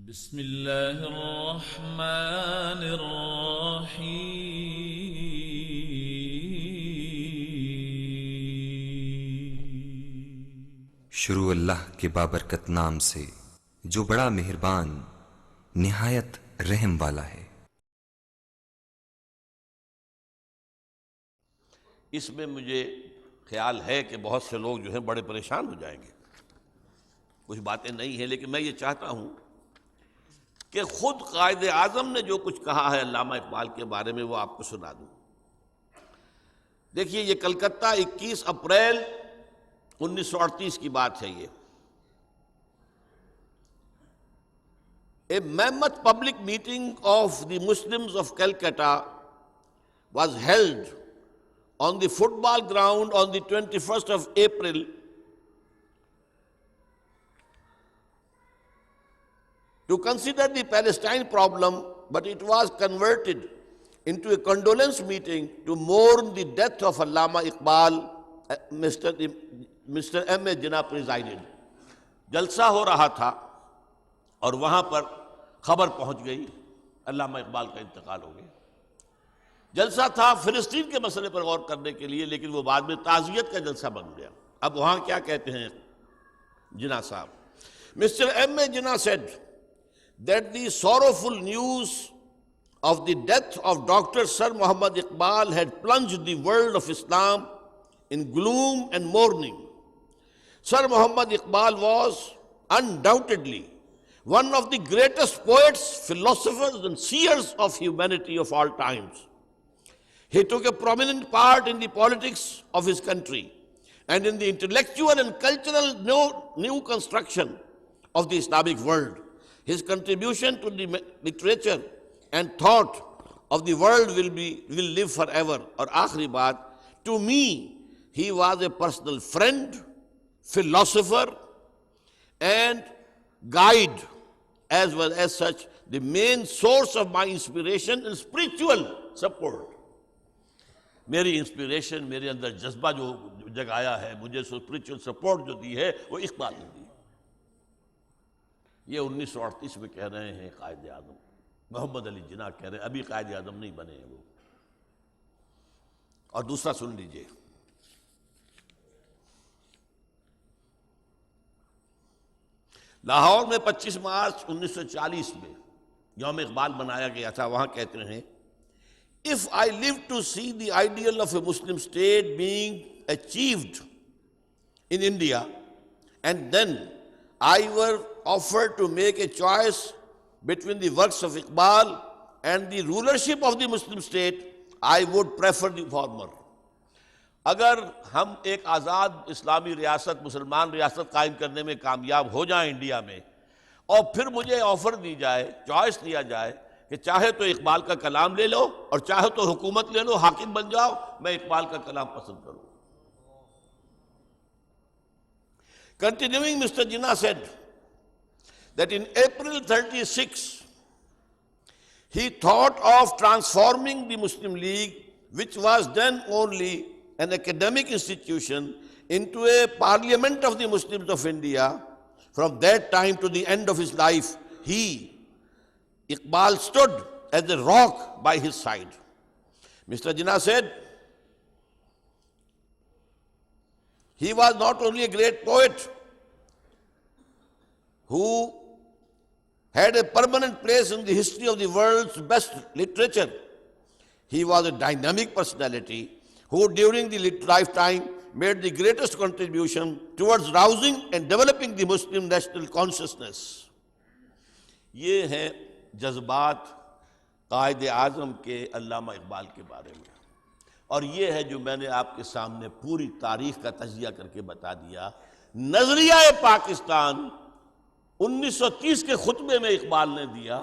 بسم اللہ الرحمن الرحیم۔ شروع اللہ کے بابرکت نام سے جو بڑا مہربان نہایت رحم والا ہے۔ اس میں مجھے خیال ہے کہ بہت سے لوگ جو ہیں بڑے پریشان ہو جائیں گے، کچھ باتیں نہیں ہیں، لیکن میں یہ چاہتا ہوں کہ خود قائد اعظم نے جو کچھ کہا ہے علامہ اقبال کے بارے میں وہ آپ کو سنا دوں۔ دیکھیے، یہ کلکتہ 21 اپریل 1938 کی بات ہے۔ یہ A mammoth public meeting of the Muslims of Calcutta was held on the football ground on the 21st of April to consider the Palestine problem, but it was converted into a condolence meeting to mourn the death of Allama Iqbal. Mr. M.A. Jinnah presided. جلسہ ہو رہا تھا اور وہاں پر خبر پہنچ گئی علامہ اقبال کا انتقال ہو گیا۔ جلسہ تھا فلسطین کے مسئلے پر غور کرنے کے لیے، لیکن وہ بعد میں تعزیت کا جلسہ بن گیا۔ اب وہاں کیا کہتے ہیں جناح صاحب؟ Mr. M.A. Jinnah said that the sorrowful news of the death of Dr. Sir Muhammad Iqbal had plunged the world of Islam in gloom and mourning. Sir Muhammad Iqbal was undoubtedly one of the greatest poets, philosophers, and seers of humanity of all times. He took a prominent part in the politics of his country and in the intellectual and cultural new construction of the Islamic world. His contribution to the literature and thought of the world will live forever. اور آخری بات، to me he was a personal friend, philosopher and guide, as well as such the main source of my inspiration and spiritual support. میری inspiration, میرے اندر جذبہ جو جگایا ہے، مجھے spiritual support جو دی ہے، وہ اقبال نے دی۔ یہ 1938 میں کہہ رہے ہیں قائد اعظم محمد علی جناح، کہہ رہے ہیں، ابھی قائد اعظم نہیں بنے ہیں وہ۔ اور دوسرا سن لیجئے، لاہور میں 25 مارچ 1940 میں یوم اقبال منایا گیا تھا۔ وہاں کہتے ہیں، If I live to see the ideal of a Muslim state being achieved in India, and then I were offered to make a choice between the works of Iqbal and the rulership of the Muslim state, I would prefer the former. اگر ہم ایک آزاد اسلامی ریاست، مسلمان ریاست قائم کرنے میں کامیاب ہو جائیں انڈیا میں، اور پھر مجھے آفر دی جائے، چوائس دیا جائے کہ چاہے تو اقبال کا کلام لے لو اور چاہے تو حکومت لے لو، حاکم بن جاؤ، میں اقبال کا کلام پسند کروں۔ Continuing, Mr. Jinnah said that in April 36, he thought of transforming the Muslim League, which was then only an academic institution, into a parliament of the Muslims of India. From that time to the end of his life, Iqbal stood as a rock by his side. Mr. Jinnah said he was not only a great poet who had a permanent place in the history of the world's best literature, he was a dynamic personality who during the lifetime made the greatest contribution towards rousing and developing the Muslim national consciousness. یہ ہیں جذبات قائد اعظم کے علامہ اقبال کے بارے میں، اور یہ ہے جو میں نے آپ کے سامنے پوری تاریخ کا تجزیہ کر کے بتا دیا۔ نظریہ پاکستان 1930 کے خطبے میں اقبال نے دیا،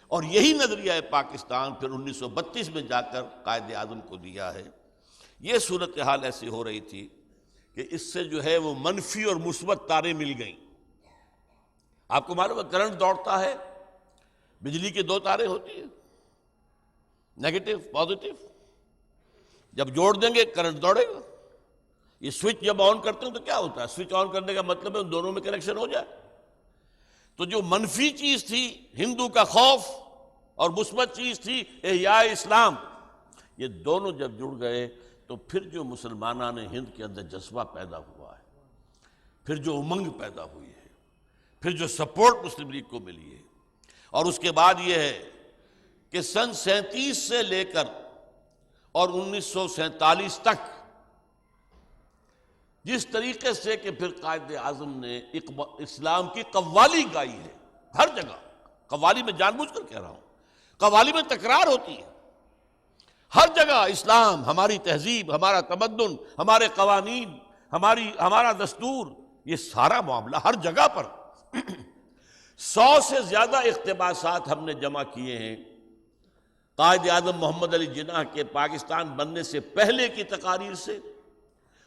اور یہی نظریہ پاکستان پھر 1932 میں جا کر قائد اعظم کو دیا ہے۔ یہ صورتحال ایسی ہو رہی تھی کہ اس سے جو ہے وہ منفی اور مثبت تاریں مل گئیں۔ آپ کو معلوم ہے کرنٹ دوڑتا ہے، بجلی کی دو تاریں ہوتی ہیں، نیگیٹو پازیٹو، جب جوڑ دیں گے کرنٹ دوڑے گا۔ یہ سوئچ جب آن کرتے ہیں تو کیا ہوتا ہے؟ سوئچ آن کرنے کا مطلب ہے ان دونوں میں کنیکشن ہو جائے۔ تو جو منفی چیز تھی ہندو کا خوف اور مثبت چیز تھی احیاء اسلام، یہ دونوں جب جڑ گئے تو پھر جو مسلمانان ہند کے اندر جذبہ پیدا ہوا ہے، پھر جو امنگ پیدا ہوئی ہے، پھر جو سپورٹ مسلم لیگ کو ملی ہے، اور اس کے بعد یہ ہے کہ سن 37 سے لے کر اور 1947 تک جس طریقے سے کہ پھر قائد اعظم نے اسلام کی قوالی گائی ہے ہر جگہ، قوالی میں جان بوجھ کر کہہ رہا ہوں، قوالی میں تکرار ہوتی ہے ہر جگہ، اسلام، ہماری تہذیب، ہمارا تمدن، ہمارے قوانین، ہمارا دستور، یہ سارا معاملہ ہر جگہ پر 100 سے زیادہ اقتباسات ہم نے جمع کیے ہیں قائد اعظم محمد علی جناح کے پاکستان بننے سے پہلے کی تقاریر سے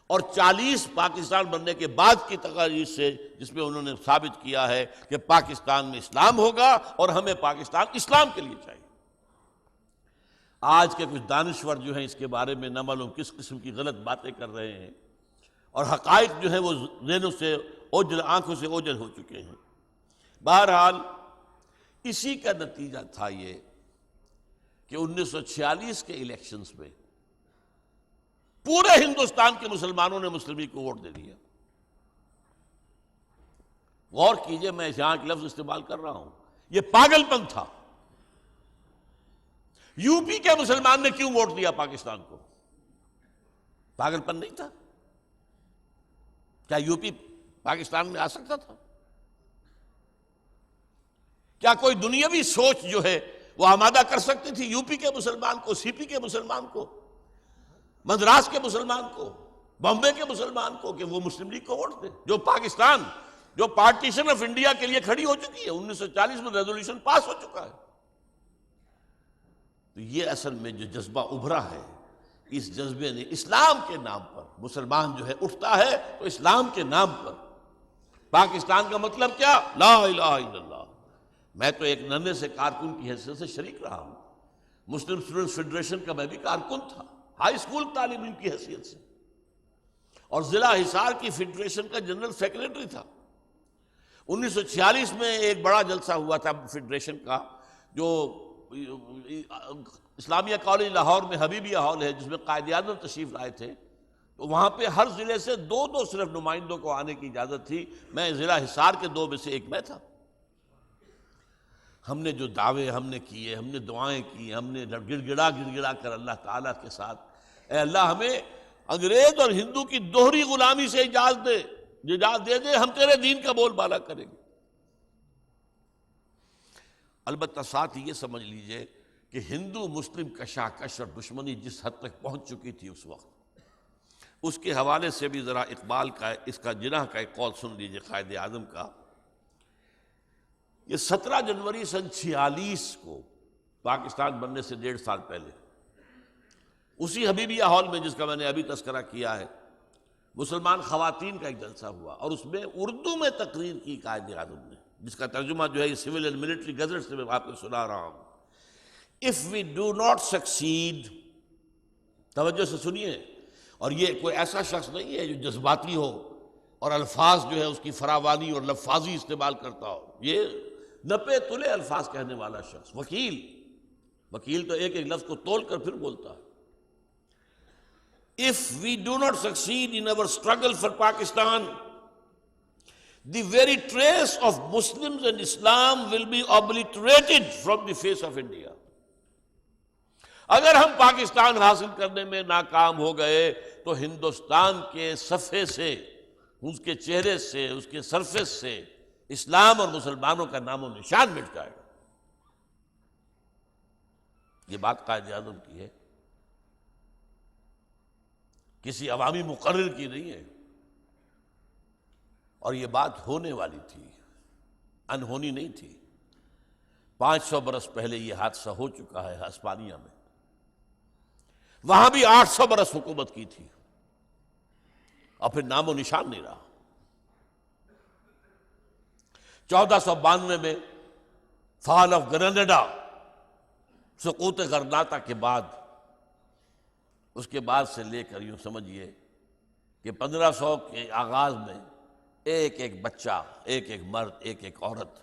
اور 40 پاکستان بننے کے بعد کی تقاریر سے، جس میں انہوں نے ثابت کیا ہے کہ پاکستان میں اسلام ہوگا اور ہمیں پاکستان اسلام کے لیے چاہیے۔ آج کے کچھ دانشور جو ہیں اس کے بارے میں نہ معلوم کس قسم کی غلط باتیں کر رہے ہیں، اور حقائق جو ہیں وہ ذہنوں سے اوجھل، آنکھوں سے اوجھل ہو چکے ہیں۔ بہرحال اسی کا نتیجہ تھا یہ کہ 1946 کے الیکشنز میں پورے ہندوستان کے مسلمانوں نے مسلم لیگ کو ووٹ دے دیا۔ غور کیجئے، میں یہاں ایک لفظ استعمال کر رہا ہوں، یہ پاگل پن تھا۔ یو پی کے مسلمان نے کیوں ووٹ دیا پاکستان کو؟ پاگل پن نہیں تھا؟ کیا یو پی پاکستان میں آ سکتا تھا؟ کیا کوئی دنیاوی سوچ جو ہے وہ آمادہ کر سکتی تھی یو پی کے مسلمان کو، سی پی کے مسلمان کو، مدراس کے مسلمان کو، بامبے کے مسلمان کو، کہ وہ مسلم لیگ کو ووٹ دے؟ جو پاکستان، جو پارٹیشن آف انڈیا کے لیے کھڑی ہو چکی ہے، 1940 میں ریزولوشن پاس ہو چکا ہے۔ تو یہ اصل میں جو جذبہ ابھرا ہے، اس جذبے نے اسلام کے نام پر، مسلمان جو ہے اٹھتا ہے تو اسلام کے نام پر۔ پاکستان کا مطلب کیا؟ لا الہ الا اللہ۔ میں تو ایک ننھے سے کارکن کی حیثیت سے شریک رہا ہوں، مسلم اسٹوڈنٹس فیڈریشن کا میں بھی کارکن تھا، ہائی اسکول طالب علم کی حیثیت سے، اور ضلع حصار کی فیڈریشن کا جنرل سیکریٹری تھا۔ 1946 میں ایک بڑا جلسہ ہوا تھا فیڈریشن کا، جو اسلامیہ کالج لاہور میں حبیبیہ ہال ہے، جس میں قائد اعظم تشریف لائے تھے، تو وہاں پہ ہر ضلع سے 2 صرف نمائندوں کو آنے کی اجازت تھی۔ میں ضلع حصار کے 2 میں سے ایک میں تھا۔ ہم نے جو دعوے ہم نے کیے، ہم نے دعائیں کی، ہم نے گڑ گڑا کر اللہ تعالیٰ کے ساتھ، اے اللہ ہمیں انگریز اور ہندو کی دوہری غلامی سے اجازت دے دے، ہم تیرے دین کا بول بالا کریں گے۔ البتہ ساتھ یہ سمجھ لیجئے کہ ہندو مسلم کشاکش اور دشمنی جس حد تک پہنچ چکی تھی اس وقت، اس کے حوالے سے بھی ذرا اقبال کا، اس کا جناح کا ایک قول سن لیجئے قائد اعظم کا۔ یہ 17 جنوری سن 46 کو، پاکستان بننے سے 1.5 سال پہلے، اسی حبیبیہ ہال میں جس کا میں نے ابھی تذکرہ کیا ہے، مسلمان خواتین کا ایک جلسہ ہوا، اور اس میں اردو میں تقریر کی قائد اعظم نے، جس کا ترجمہ جو ہے یہ سول اینڈ ملٹری گزٹ سے میں آپ کو سنا رہا ہوں۔ If we do not succeed، توجہ سے سنیے، اور یہ کوئی ایسا شخص نہیں ہے جو جذباتی ہو اور الفاظ جو ہے اس کی فراوانی اور لفاظی استعمال کرتا ہو، یہ نپے تلے الفاظ کہنے والا شخص، وکیل تو ایک ایک لفظ کو تول کر پھر بولتا ہے۔ If we do not succeed in our struggle for Pakistan, the very trace of Muslims and Islam will be obliterated from the face of India۔ اگر ہم پاکستان حاصل کرنے میں ناکام ہو گئے تو ہندوستان کے صفحے سے، اس کے چہرے سے، اس کے سرفیس سے اسلام اور مسلمانوں کا نام و نشان مٹ جائے گا۔ یہ بات قائد اعظم کی ہے، کسی عوامی مقرر کی نہیں ہے، اور یہ بات ہونے والی تھی، انہونی نہیں تھی۔ 500 برس پہلے یہ حادثہ ہو چکا ہے ہسپانیہ میں، وہاں بھی 800 برس حکومت کی تھی، اور پھر نام و نشان نہیں رہا۔ 1492 میں فال آف گرناڈا، سقوط غرناطہ کے بعد، اس کے بعد سے لے کر یوں سمجھیے کہ 1500 کے آغاز میں ایک ایک بچہ، ایک ایک مرد، ایک ایک عورت